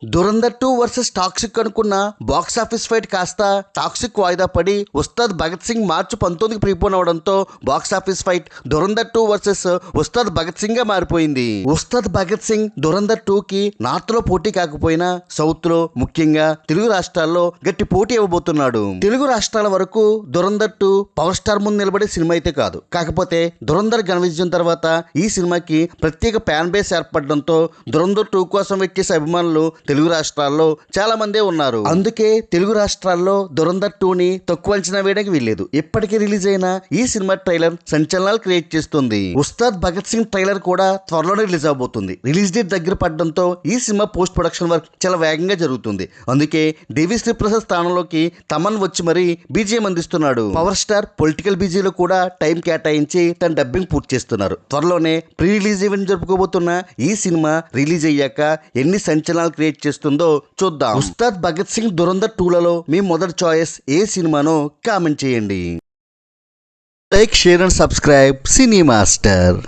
Dhurandhar 2 versus Toxic అనుకున్న box office fight కాస్త Toxic వాయిదా పడి ఉస్తాద్ భగత్ సింగ్ మార్చి 19కి ప్రీపోన్ అవడంతో box office fight Dhurandhar 2 versus Ustaad Bhagat Singh గా మారిపోయింది. ఉస్తాద్ భగత్ సింగ్ దురంధర్ 2కి నార్త్ లో పోటీ కాకపోయినా సౌత్ లో ముఖ్యంగా తెలుగు రాష్ట్రాల్లో గట్టి పోటీ ఇవ్వబోతున్నాడు. తెలుగు రాష్ట్రాల వరకు దురంధర్ 2 పవర్ స్టార్ ముందు నిలబడే సినిమా అయితే కాదు. కాకపోతే దురంధర్ ఘన విజయం తర్వాత ఈ సినిమాకి ప్రత్యేక ఫ్యాన్ బేస్ ఏర్పడడంతో దురంధర్ 2 కోసం వెయిట్ చేసే అభిమానులు తెలుగు రాష్ట్రాల్లో చాలా మందే ఉన్నారు. అందుకే తెలుగు రాష్ట్రాల్లో దురంధర్ 2ని తక్కువ అంచనా వేయడానికి వీల్లేదు. ఇప్పటికే రిలీజ్ అయిన ఈ సినిమా ట్రైలర్ సంచలనాలు క్రియేట్ చేస్తుంది. ఉస్తాద్ భగత్ సింగ్ ట్రైలర్ కూడా త్వరలోనే రిలీజ్ అవబోతుంది. రిలీజ్ డేట్ దగ్గర పడడంతో ఈ సినిమా పోస్ట్ ప్రొడక్షన్ వర్క్ చాలా వేగంగా జరుగుతుంది. అందుకే దేవిశ్రీ ప్రసాద్ స్థానంలోకి తమన్ వచ్చి మరీ బీజిఎం అందిస్తున్నాడు. పవర్ స్టార్ పొలిటికల్ బీజీలో కూడా టైం కేటాయించి తన డబ్బింగ్ పూర్తి చేస్తున్నారు. త్వరలోనే ప్రీ రిలీజ్ ఈవెంట్ జరుపుకోబోతున్న ఈ సినిమా రిలీజ్ అయ్యాక ఎన్ని సంచలనాలు క్రియేట్ చేస్తుందో చూద్దాం. ఉస్తాద్ భగత్ సింగ్ దురంధర్ 2లలో మీ మొదటి చాయిస్ ఏ సినిమానో కామెంట్ చేయండి. Like, share and subscribe cine master.